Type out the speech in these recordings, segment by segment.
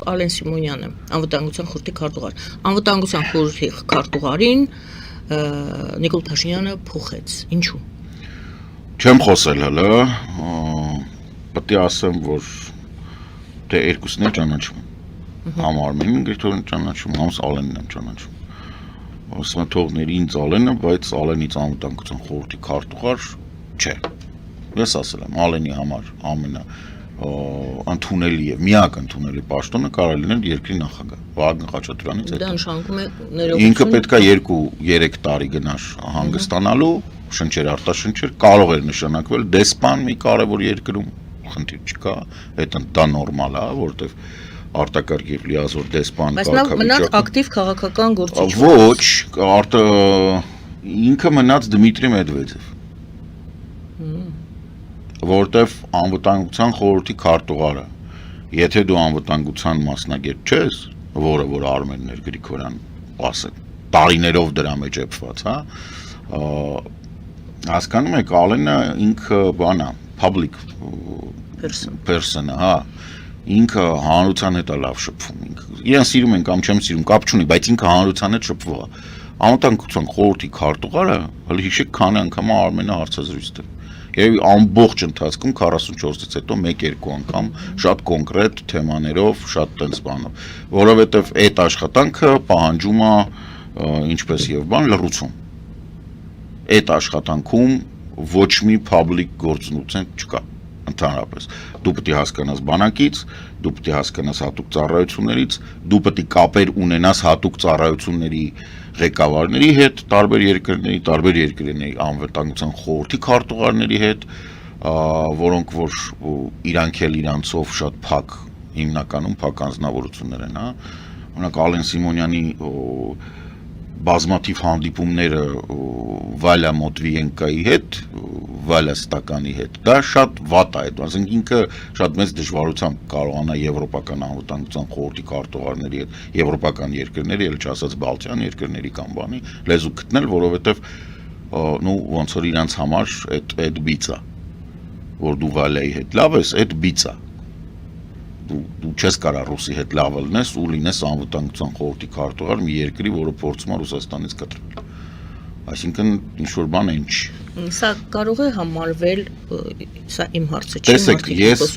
Ալեն Սիմոնյանը, անվտանգության խորհրդի քարտուղար։ Անվտանգության խորհրդի քարտուղարին Նիկոլ Փաշինյանը փոխեց։ Ինչու՞։ Չեմ խոսել հələ, պետք է ասեմ, որ դե երկուսն էլ ճանաչում եմ։ Համ Արմենին Գրիգորյանին ճանաչում, համ Ալենին եմ ճանաչում։ Ասում եմ թողների ինձ Ալենը, բայց Ալենից անվտանգության խորհրդի քարտուղար չէ։ Ես ասել եմ, Ալենի համար ամենը ընդունելի եւ միակ ընդունելի պաշտոնը կարող լինել երկրի նախագահ Վահագն Խաչատրյանից հետո։ Դա նշանակում է ներողություն։ Ինքը պետքա 2-3 տարի գնար հանգստանալու, շնչեր արտաշնչեր, կարող էր նշանակվել դեսպան մի կարևոր երկրում, խնդիր չկա, դա նորմալ է, որովհետեւ արտակարգ եւ լիազոր դեսպան կարգավիճակ։ Բայց նա մնաց ակտիվ քաղաքական գործիչ։ Ոչ, ինքը մնաց Դմիտրի Մեդվեդև։ Որտեվ անվտանգության խորհրդի քարտուղարը, եթե դու անվտանգության մասնագետ չես, որը որ Արմենն էր Գրիգորյան ասել, տարիներով դրա մեջ էփված, հա, հասկանում եք, Ալենը ինքը բանա, public person, հա, ինքը հանրության հետ է լավ շփվում, իրեն սիրում են կամ չեմ սիրում, կապ չունի, բայց ինքը հանրության հետ շփվում է։ Անվտանգության խորհրդի քարտուղարը, հələ հիշեք քանի անգամ Արմենը հարցազրույց տվել։ Երևի ամբողջ ընթացքում 44-ից հետո 1-2 անգամ շատ կոնկրետ թեմաներով, շատ տենց բանով, որովհետև այդ աշխատանքը պահանջում է ինչպես եւ բան լռություն։ Այդ աշխատանքում ոչ մի public գործունեություն չկա ընդհանրապես։ Դու պետք է հասկանաս բանակից, դու պետք է հասկանաս հատուկ ծառայություններից, դու պետք է կապեր ունենաս հատուկ ծառայությունների ղեկավարների հետ, տարբեր երկրների անվտանգության խորհրդի քարտուղարների հետ, որոնք որ իրանք էլ իրանցով շատ փակ հիմնականում փակ անձնավորություններ են, հա։ Օրինակ Ալեն Սիմոնյանի բազմաթիվ հանդիպումները Վալյա Մոտվիենկայի հետ, Վալյա Ստականի հետ, դա շատ վատ է, ասենք ինքը շատ մեծ դժվարությամբ կարողանա եվրոպական անվտանգության խորհրդի քարտուղարների հետ, եվրոպական երկրների, ել չասած Բալթյան երկրների կամ բանի լեզու գտնել, որովհետև ոնց որ իրանց համար այդ բիծ է, որ դու Վալյայի հետ լավ ես, այդ բիծ է։ Դու չես կարա ռուսի հետ լավ լինես ու լինես անվտանգության խորհրդի քարտուղար մի երկրի, որը փորձում է Ռուսաստանից կտրվել։ Այսինքն ինչ որ բան այն չի։ Սա կարող է համարվել, սա իմ հարցը չի,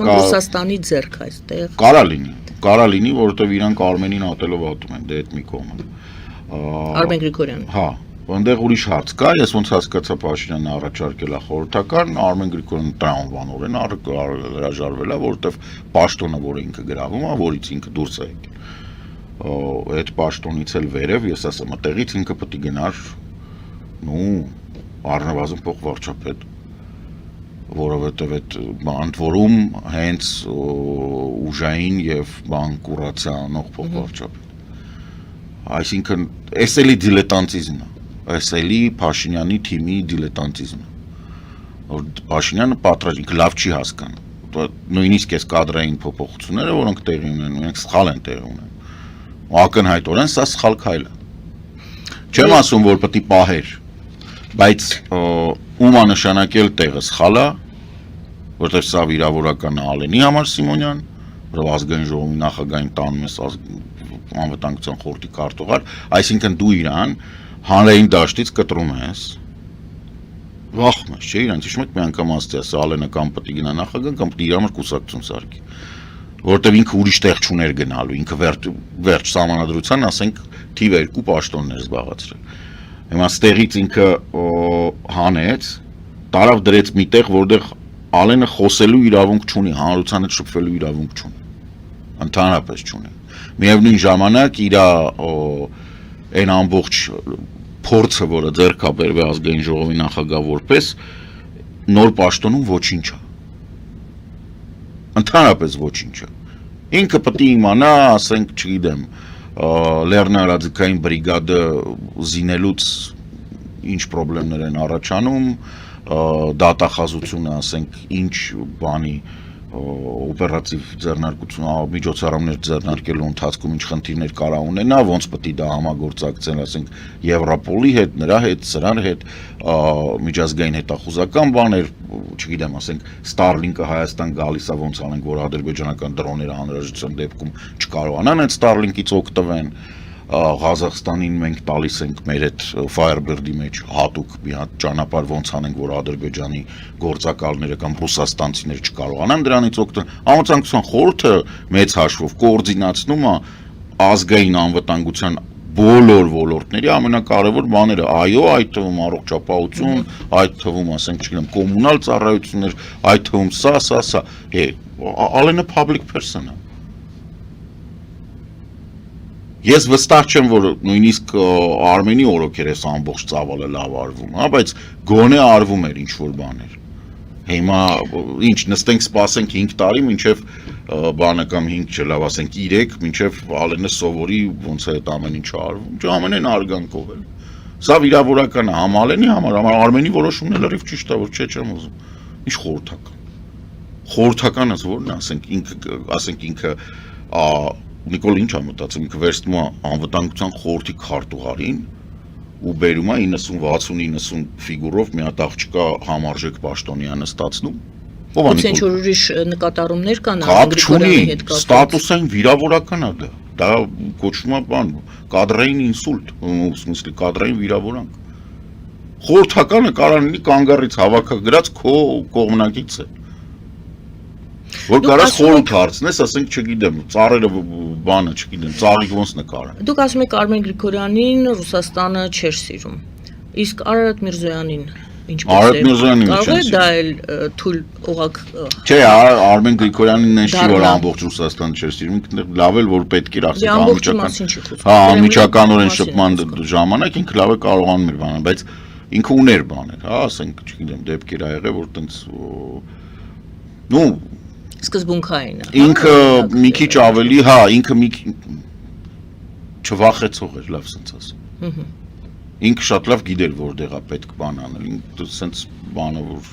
Ռուսաստանի ձեռք այստեղ։ Կարա լինի, որովհետև իրանք Արմենին ատելով ատում են, դե այդ մի կողմը։ Արմեն Գրիգորյանը։ Հա, այնտեղ ուրիշ հարց կա, ես ոնց հասկացա Փաշինյանը առաջարկել է խորհրդական, Արմեն Գրիգորյանը տրամաբանորեն հրաժարվել է, որովհետև պաշտոնը, որը ինքը գրավում է, որից ինքը դուրս է եկել։ Այդ պաշտոնից էլ վերև, ես ասեմ, այդտեղից ինքը պետք է գնար, առնվազն փոխ վարչապետ, որովհետև այդ ընդ որում հենց ուժային եւ բանկուրացիա անող փոխ վարչապետ։ Այսինքն, էս էլի դիլետանտիզմն է, էս էլի Փաշինյանի թիմի դիլետանտիզմն է։ Փաշինյանը պատրաստ ինքը լավ չի հասկանում։ Նույնիսկ այս կադրային փոփոխությունները, որոնք տեղի ունեն, ունենք սխալ են տեղի ունեն։ Ակնհայտորեն սա սխալ քայլ է։ Չեմ ասում, որ պետք է պահեր, բայց ում է նշանակել տեղը սխալ է, որտեղ սա վիրավորական է Ալենի համար Սիմոնյան, որով ազգային ժողովի նախագահին տանում ես անվտանգության խորհրդի քարտուղար, այսինքն դու իրան հանրային դաշտից կտրում ես, վախում ես, չէ, իրանց հիշում եք մի անգամ ասացի, ասա Ալենը կամ պետք է գնա նախագահ, կամ պետք է իր համար կուսակցություն սարքի, որտեղ ինքը ուրիշ տեղ չուներ գնալու, ինքը վերջ սահմանադրության, ասենք, թիվ 2 պաշտոններ զբաղացրել։ Հիմա ստեղից ինքը հանեց, տարավ դրեց մի տեղ, որտեղ Ալենը խոսելու իրավունք չունի, հանրության հետ շփվելու իրավունք չունի, ընդհանրապես չունի։ Միևնույն ժամանակ իր այն ամբողջ փորձը, որը ձեռք է բերվել ազգային ժողովի նախագահ որպես նոր պաշտոնում ոչինչ է։ Ընդհանրապես ոչինչ է։ Ինքը պետք է իմանա, ասենք, չգիտեմ, լեռնարաձգային բրիգադը զինելուց ինչ խնդիրներ են առաջանում, դատախազությունը, ասենք, ինչ բանի օպերատիվ ձեռնարկություն միջոցառումներ ձեռնարկելու ընթացքում ինչ խնդիրներ կարող ունենա, ոնց պետք է դա համագործակցեն, ասենք Եվրոպոլի հետ, նրա հետ, սրան հետ, միջազգային հետախուզական բաներ, չգիտեմ, ասենք Starlink-ը Հայաստան գալիս է, ոնց անենք, որ ադրբեջանական դրոնները անհրաժեշտության դեպքում չկարողանան այդ Starlink-ից օգտվեն, Ղազախստանին մենք տալիս ենք մեր այդ Firebird-ի մեջ հատուկ մի հատ ճանապարհ ոնց անենք, որ Ադրբեջանի գործակալները կամ ռուսաստանցիներ չկարողանան դրանից օգտվել։ Անվտանգության խորհուրդը մեծ հաշվով կոորդինացնում է ազգային անվտանգության բոլոր ոլորտների ամենակարևոր բաները, այո, այդ թվում առողջապահություն, այդ թվում, ասենք, չգիտեմ, կոմունալ ծառայություններ, այդ թվում սա, Ալենը public person է։ Ես վստահ չեմ, որ նույնիսկ Արմենի օրոքեր էս ամբողջ ծավալը լավ արվում, հա, բայց գոնե արվում էր ինչ-որ բաներ։ Հիմա ինչ, նստենք սպասենք 5 տարի, մինչև բանը կամ 5 չլավ, ասենք 3, մինչև Ալենը սովորի ոնց է այդ ամեն ինչը արվում։ Ամենայն արգանքով էլ։ Սա վիրավորական է համ Ալենի համար, Արմենի որոշումն էլ լրիվ ճիշտ է, որ չեմ ուզում։ Ինչ խորհրդական։ Խորհրդականս որն է, ասենք ինքը Նիկոլ ինչ է մտածում, ինքը վերցնում է անվտանգության խորհրդի քարտուղարին ու բերում է 90-60-90 ֆիգուրով մի հատ աղջկա համարժեք պաշտոնյա նստացնում։ Ո՞վ է Ինչ որ ուրիշ նկատառումներ կան Կապ չունի, ստատուսային վիրավորական է դա։ Դա կոչվում է բան, կադրային ինսուլտ, в смысле կադրային վիրավորանք։ Խորհրդականը կարող լինի կանգառից հավաքագրած քո կողմնակից է։ Որ կարաս խորհուրդ հարցնես, ասենք, չգիտեմ, ծառերը բանը, չգիտեմ, ծաղիկ ոնց նկարեն։ Դուք ասում եք Արմեն Գրիգորյանին Ռուսաստանը չէր սիրում։ Իսկ Արարատ Միրզոյանին ինչպես է։ Արարատ Միրզոյանին կարող է դա էլ թույլ օղակ։ Չէ, Արմեն Գրիգորյանին են չի որ ամբողջ Ռուսաստանը չէր սիրում, ինքն լավ էլ որ պետք էր ասենք անմիջականորեն շփման ժամանակ ինքը լավ է կարողանում էր բանալ, բայց ինքը ուներ բաներ, հա, ասենք, չգիտեմ, դեպքեր ա եղել, որ տենց նու սկզբունքային է։ Ինքը մի քիչ ավելի, հա, ինքը մի չվախեցող էր, լավ սենց ասեմ։ Ինքը շատ լավ գիտեր որտեղ է պետք բան անել, ինքը սենց բանը որ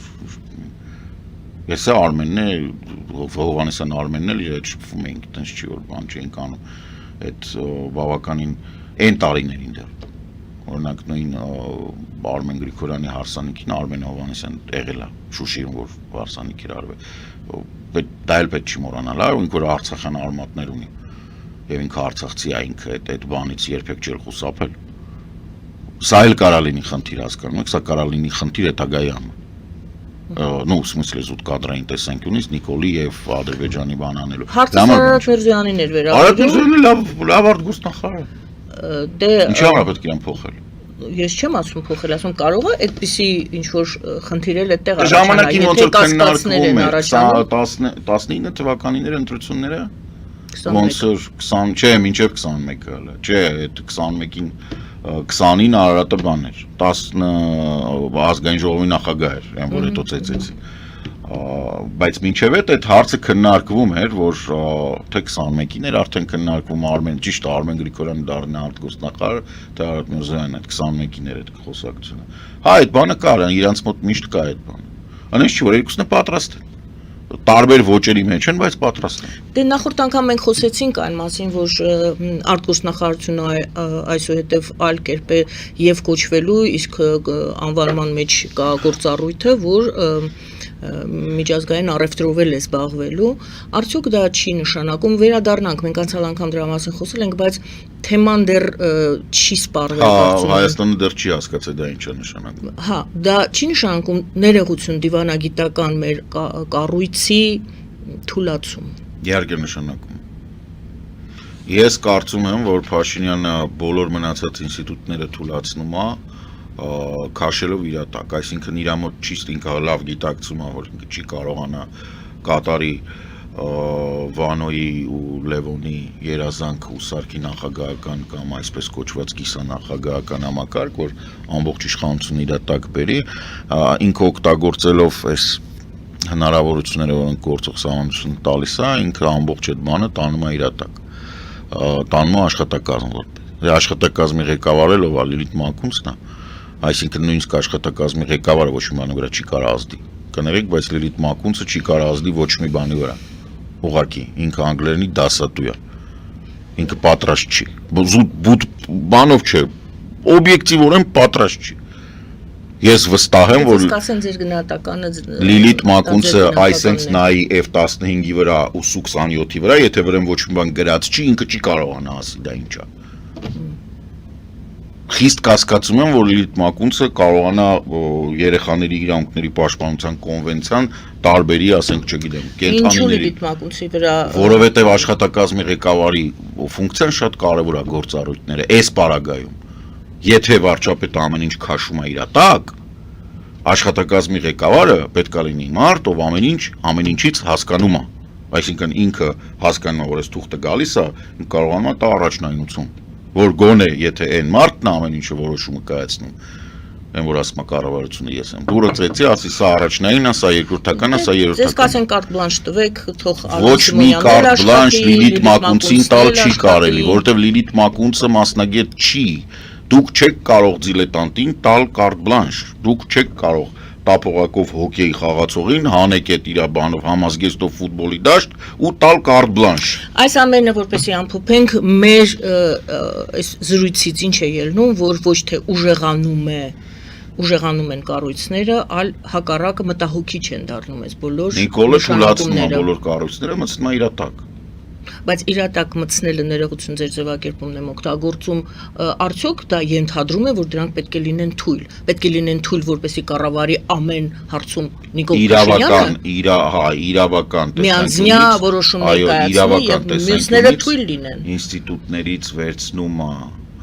ես է Արմենն է, Հովհաննեսյան Արմենն էլ իր հետ շփվում էինք, տենց չի որ բան չէինք անում, այդ բավականին այն տարիներին դեռ։ Օրինակ նույն Արմեն Գրիգորյանի հարսանիքին Արմեն Հովհաննեսյան եղել է Շուշիում, որ հարսանիք էր արվել։ Դա էլ պետք չի մոռանալ, ինքը որ արցախյան արմատներ ունի եւ ինքը արցախցի է, ինքը այդ բանից երբեք չէր խուսափել։ Սա էլ կարա լինի խնդիր, հասկանում եք, սա կարա լինի խնդիր հետագայի համար։ Ну, в смысле, զուտ կադրային տեսանկյունից Նիկոլի եւ Ադրբեջանի բան անելու։ Հարցը Արարատ Միրզոյանին էր վերաբերում։ Արարատ Միրզոյանը լավ արտգործնախարար է։ Դե ինչի համար պետք է իրան փոխել։ Ես չեմ ասում փոխել, ասում կարող է այդպիսի ինչ որ խնդիրել այդտեղ ժամանակին ոնց որ քննարկվում է 19 թվականիները ընտրությունները ոնց որ 20 չէ, մինչև 21-ը հələ, չէ, այդ 21-ին 20-ին Արարատը բան էր, 10 ազգային ժողովի նախագահ էր, այն որ հետո ծեծեցի։ Բայց մինչև այդ հարցը քննարկվում էր, որ թե 21-ին էր արդեն քննարկվում Արմեն, ճիշտ է, Արմեն Գրիգորյանը դառնա արտգործնախարար, թե Արարատ Միրզոյանն այդ 21-ին էր այդ խոսակցությունը։ Հա, այդ բանը կար, իրանց մոտ միշտ կա այդ բանը։ Անես չի որ երկուսն է պատրաստ են։ Տարբեր ոճերի մեջ են, բայց պատրաստ են։ Դե նախորդ անգամ մենք խոսեցինք այն մասին, որ արտգործնախարարությունը այսուհետև այլ կերպ է եւ կոչվելու, իսկ անվանման մեջ կա գործառույթը, որ միջազգային առևտրով էլ է զբաղվելու, արդյոք դա չի նշանակում, վերադառնանք, մենք անցյալ անգամ դրա մասին խոսել ենք, բայց թեման դեռ չի սպառվել։ Հա, Հայաստանը դեռ չի հասկացել դա ինչ է նշանակում։ Հա, դա չի նշանակում ներողություն դիվանագիտական մեր կառույցի թուլացում։ Իհարկե նշանակում։ Ես կարծում եմ, որ Փաշինյանը բոլոր մնացած ինստիտուտները թուլացնում է, քաշելով իր տակ, այսինքն իր մոտ ճիշտ ինքը լավ գիտակցում է, որ ինքը չի կարողանա կատարի Վանոյի ու Լևոնի երազանք ու Սարգի նախագահական կամ այսպես կոչված կիսանախագահական համակարգ, որ ամբողջ իշխանությունը իր տակ բերի, ինքը օգտագործելով այս հնարավորությունները, որոնք գործող սահմանությունը տալիս է, ինքը ամբողջ այդ բանը տանում է իր տակ, տանում է աշխատակազմ որպես։ Աշխատակազմի ղեկավարը Լիլիթ Մակունցն է, այսինքն նույնիսկ աշխատակազմի ղեկավարը ոչ մի բանի վրա չի կարող ազդի, կներեք, բայց Լիլիթ Մակունցը չի կարող ազդի ոչ մի բանի վրա։ Ուղղակի ինքը անգլերենի դասատու է։ Ինքը պատրաստ չի։ Զուտ բանով չէ։ Օբյեկտիվորեն պատրաստ չի։ Ես վստահ եմ, որ Կասեն ձեր գնահատականը Լիլիթ Մակունցը այսենց նայի F-15-ի վրա ու Su-27-ի վրա, եթե վրան ոչ մի բան գրած չի, ինքը չի կարողանա ասի դա ինչ է։ Խիստ կասկածում եմ, որ Լիլիթ Մակունցը կարողանա երեխաների իրավունքների պաշտպանության կոնվենցիան տարբերի, ասենք, չգիտեմ, Ինչու Լիլիթ Մակունցի վրա որովհետև աշխատակազմի ղեկավարի ֆունկցիան շատ կարևոր է գործառույթները, այս պարագայում։ Եթե վարչապետը ամեն ինչ քաշում է իր տակ, աշխատակազմի ղեկավարը պետք է լինի մարդ, ով ամեն ինչից հասկանում է։ Այսինքն ինքը հասկանում է, որ այս թուղթը գալիս է, կարողանում է տա առաջնայնություն, որ գոնե եթե այն մարդն է ամեն ինչը որոշումը կայացնում, այն որ ասում է կառավարությունը ես եմ։ Դուրը ծեցի, ասի սա առաջնային է, սա երկրորդական է, սա երրորդական։ Ձեզ կասեն կարտ բլանշ տվեք, թող Ոչ մի կարտ բլանշ Լիլիթ Մակունցին տալ չի կարելի, որովհետև Լիլիթ Մակունցը մասնագետ չի։ Դուք չեք կարող դիլետանտին տալ կարտ բլանշ, դուք չեք կարող տապողակով հոկեյի խաղացողին հանեք այդ իր բանով համազգեստով ֆուտբոլի դաշտ ու տալ կարտ բլանշ։ Այս ամենը որպեսզի ամփոփենք մեր այս զրույցից ինչ է ելնում, որ ոչ թե ուժեղանում են կառույցները, այլ հակառակը մտահոգիչ են դառնում այս բոլոր Նիկոլը թուլացնում է բոլոր կառույցները, մտցնում է իր տակ։ Բայց իր տակ մտցնելը ներողություն ձեր ձևակերպումն եմ օգտագործում, արդյոք դա ենթադրում է, որ դրանք պետք է լինեն թույլ, որպեսզի կառավարի ամեն հարցում Նիկոլ Փաշինյանը իրավական միանձնյա որոշումներ կայացնի եւ մյուսները թույլ լինեն։ Ինստիտուտներից վերցնում է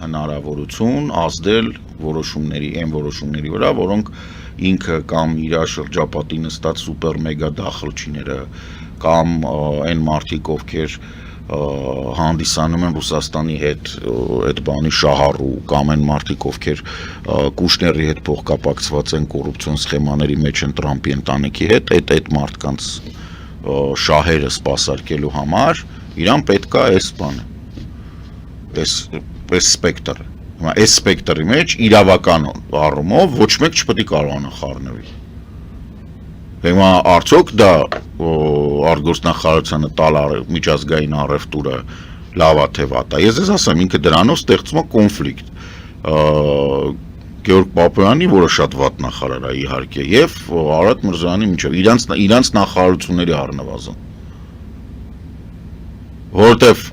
հնարավորություն ազդել որոշումների վրա, որոնք ինքը կամ իր շրջապատի նստած սուպեր մեգա դախլչիները կամ այն մարդիկ, ովքեր հանդիսանում են Ռուսաստանի հետ այդ բանի շահառու կամ այն մարդիկ, ովքեր Կուշների հետ փոխկապակցված են կոռուպցիոն սխեմաների մեջ են Տրամպի ընտանիքի հետ, այդ մարդկանց շահերը սպասարկելու համար իրան պետք է այս բանը, այս սպեկտրը։ Այս սպեկտրի մեջ իրավական առումով ոչ մեկ չպետք է կարողանա խառնվել։ Հիմա արդյոք դա արտգործնախարարությանը տալ միջազգային առևտուրը լավ է թե վատ է։ Ես ձեզ ասեմ, ինքը դրանով ստեղծում է կոնֆլիկտ։ Գեորգ Պապոյանի, որը շատ վատ նախարար է իհարկե, եւ Արարատ Միրզոյանի միջև իրանց նախարարությունների առնվազն։ Որովհետեւ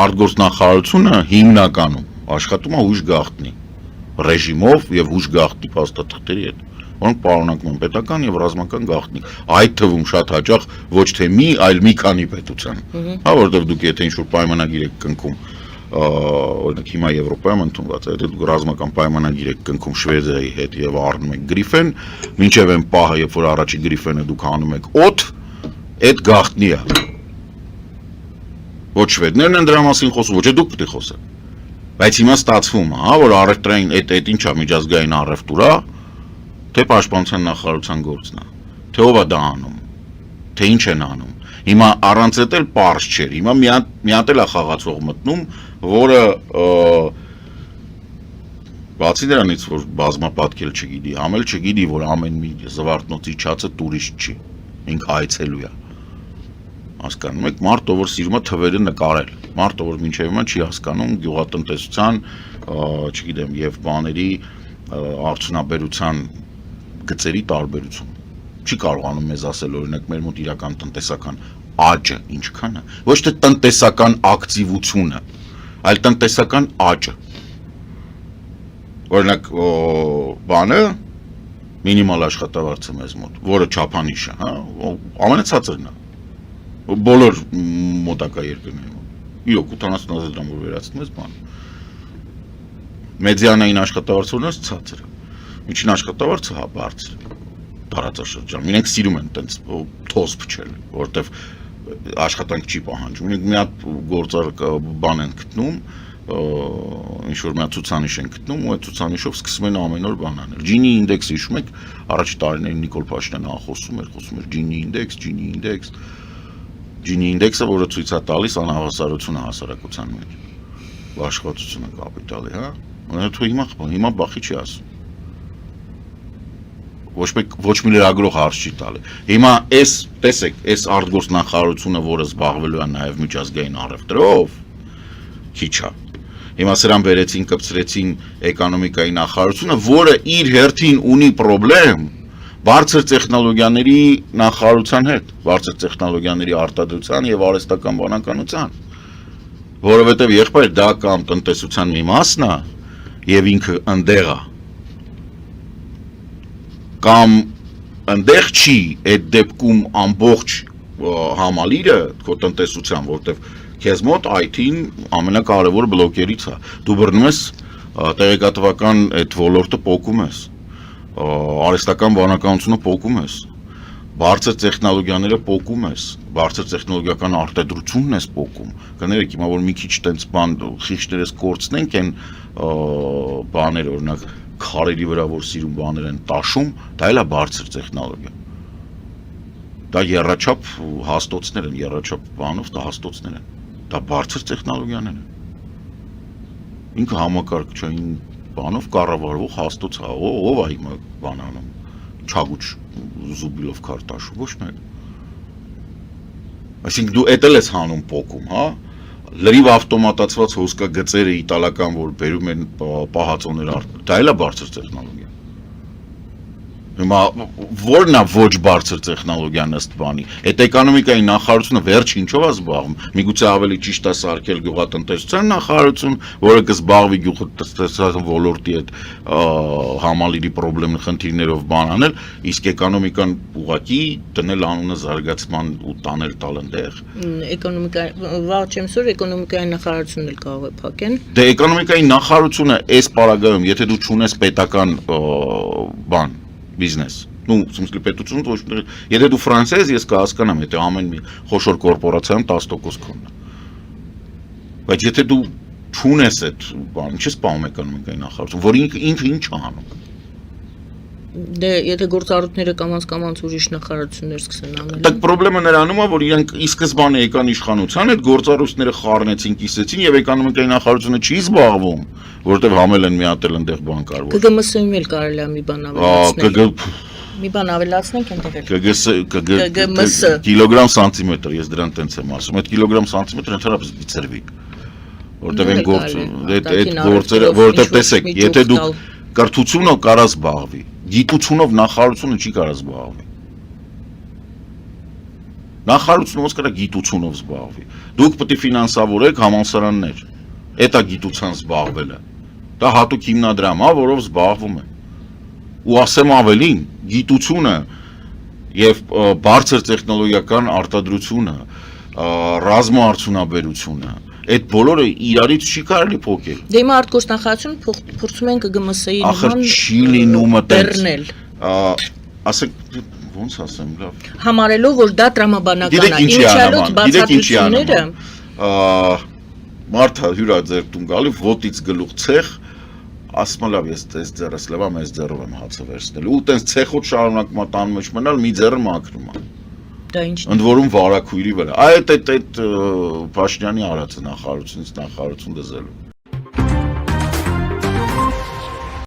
արտգործնախարարությունը հիմնականում աշխատում է հույժ գաղտնի ռեժիմով եւ հույժ գաղտնի փաստաթղթերի հետ, որոնք պարունակում են պետական եւ ռազմական գաղտնիք, այդ թվում շատ հաճախ ոչ թե մի, այլ մի քանի պետության, հա, որովհետեւ դուք եթե ինչ-որ պայմանագիր եք կնքում, օրինակ հիմա Եվրոպայում ընդունված է, եթե դուք ռազմական պայմանագիր եք կնքում Շվեդիայի հետ եւ առնում եք Գրիֆեն, մինչեւ այն պահը, երբ որ առաջի Գրիֆենը դուք հանում եք օդ, այդ գաղտնի է։ Ոչ շվեդներն են դրա մասին խոսում, ոչ դուք պետք է խոսեք։ Բայց հիմա ստացվում է, հա, որ առևտրային այդ ինչ է միջազգային առևտուր է, թե պաշտպանության նախարարության գործն է, թե ով է դա անում, թե ինչ են անում։ Հիմա առանց այդ էլ պարզ չէր, հիմա մի հատ էլ է խաղացող մտնում, որը բացի դրանից, որ բազմապատկել չգիտի, համել չգիտի, որ ամեն մի զվարթնոցի չացը տուրիստ չի, ինքը այցելու է։ Հասկանում եք, մարդը, որ սիրում է թվերը նկարել, մարդը, որ մինչև հիմա չի հասկանում գյուղատնտեսության, չգիտեմ, եւ բաների արդյունաբերության գծերի տարբերություն։ Չի կարողանում մեզ ասել, օրինակ, մեր մոտ իրական տնտեսական աճը ինչքան է, ոչ թե տնտեսական ակտիվությունը, այլ տնտեսական աճը։ Օրինակ, բանը մինիմալ աշխատավարձը մեզ մոտ, որը չափանիշ է, հա, ամենացածրն է։ Բոլոր մոտակա երկրներում։ 80,000 դրամ որ վերացնում ես բան։ Մեդիանային աշխատավարձը ունես ցածր է։ Միջին աշխատավարձը հա բարձր է։ Տարածաշրջան։ Իրենք սիրում են տենց թոզ փչել, որովհետև աշխատանք չի պահանջում։ Իրենք մի հատ գործար բան են գտնում, ինչ որ մի հատ ցուցանիշ են գտնում, ու այդ ցուցանիշով սկսում են ամեն օր բան անել։ Gini index-ը հիշում եք, առաջի տարիներին Նիկոլ Փաշինյանը խոսում էր Gini index Gini index-ը, որը ցույց է տալիս անհավասարությունը հասարակության մեջ, աշխատությունը կապիտալի, հա, ու հիմա բախի չի ասում, ոչ մի լրագրող հարց չի տալի։ Հիմա տեսեք, այս արտգործնախարարությունը, որը զբաղվելու է նաև միջազգային առևտրով, քիչ է։ Հիմա սրան վերեցին, կպցրեցին էկոնոմիկայի նախարարությունը, որը իր հերթին ունի խնդրեմ բարձր տեխնոլոգիաների նախարարության հետ, բարձր տեխնոլոգիաների արտադրության եւ արհեստական բանականության, որովհետեւ եղբայր դա կամ տնտեսության մի մասն է եւ ինքը ընդեղ է, կամ ընդեղ չի այդ դեպքում ամբողջ համալիրը քո տնտեսության, որտեվ քեզ մոտ IT-ն ամենակարևոր բլոկերից է։ Դու բռնում ես տեղեկատվական այդ ոլորտը փոկում ես, արհեստական բանականությունը փոկում ես, բարձր տեխնոլոգիաները փոկում ես, բարձր տեխնոլոգիական արտադրությունն ես փոկում։ Կներեք, հիմա որ մի քիչ տենց բան խիղճներս կորցնենք այն բաներ, օրինակ քարերի վրա որ սիրուն բաներ են տաշում, դա էլ է բարձր տեխնոլոգիա։ Դա երրաչափ հաստոցներ են, երրաչափ բանով դա հաստոցներ են։ Դա բարձր տեխնոլոգիաներ են։ Ինքը համակարգչային բանով կառավարվող հաստոց է, ով է հիմա բան անում, չագուչ զուբիլով քարտաշու, ոչ մեկ։ Այսինքն դու էդ էլ ես հանում փոկում, հա, լրիվ ավտոմատացված հոսքագծերը իտալական, որ բերում են պահածոներ, դա էլ է բարձր տեխնոլոգիա։ Հիմա որն է ոչ բարձր տեխնոլոգիան ըստ բանի։ Այդ էկոնոմիկայի նախարարությունը վերջ ինչով է զբաղվում։ Միգուցե ավելի ճիշտ է սարքել գյուղատնտեսության նախարարություն, որը կզբաղվի գյուղատնտեսության ոլորտի այդ համալիրի խնդիրներով խնդիրներով բան անել, իսկ էկոնոմիկան ուղղակի դնել անունը զարգացման ու տանել տալ ընդեղ։ Վաղ էկոնոմիկայի նախարարությունն էլ կարող է փակեն։ Դե էկոնոմիկայի նախարարությունը այս պարագայում, եթե դու չունես պետական բան բիզնես, ну, в смысле պետությունը ոչ մի, եթե դու Ֆրանսիա ես, ես կհասկանամ, եթե ամեն մի խոշոր կորպորացիայում 10% քոնն է։ Բայց եթե դու չունես այդ բանը, ինչի՞ սպառում էկոնոմիկայի նախարարություն, որ ինքը ինչ է անում։ Դե եթե գործառույթները կամաց ուրիշ նախարարություններ սկսեն անել։ Դակ խնդրեմը նրանում է, որ իրենք ի սկզբանե եկան իշխանության, այդ գործառույթները խառնեցին, կիսեցին եւ էկոնոմիկայի նախարարությունը չի զբաղվում, որովհետեւ համել են միատել այնտեղ բան կարևոր։ ԿԳՄՍ-ում էլ կարելի է մի բան ավելացնել։ Մի բան ավելացնենք այնտեղ։ ԿԳՄՍ կիլոգրամ սանտիմետր, ես դրան տենց եմ ասում, այդ կիլոգրամ սանտիմետրը ընդհանրապես բիցրվի։ Որտեւ այն գործերը, որտեւ տեսեք, եթե դու կրթությունով կարա զբաղվի, գիտությունով նախարարությունը չի կարա զբաղվի։ Նախարարությունը ոնց կարա գիտությունով զբաղվի։ Դուք պետք է ֆինանսավորեք համալսարաններ։ Էդ է գիտության զբաղվելը։ Դա հատուկ հիմնադրամ է, որով զբաղվում է։ Ու ասեմ ավելին, գիտությունը եւ բարձր տեխնոլոգիական արտադրությունը, ռազմաարդյունաբերությունը, այդ բոլորը իրարից չի կարելի փոկել։ Դե հիմա արտգործնախարարությունը փորձում են ԿԳՄՍ-ի նման չի լինում այդպես։ Ասեք ոնց ասեմ, լավ։ Համարելով որ դա տրամաբանական է, ինչալոց բացատրությունները մարդը հյուրա ձեր տուն գալի, ոտից գլուխ ցեխ, ասում լավ, ես այս ձեռս լավամ, այս ձեռով եմ հացը վերցնել։ Ու տենց ցեխոտ շարունակում տան մեջ մնալ, մի ձեռը մաքրում է։ Դա ինչն է։ Ընդ որում վարակույրի վրա։ Այդ Փաշինյանի արածը նախարարությունից նախարարություն դզելու։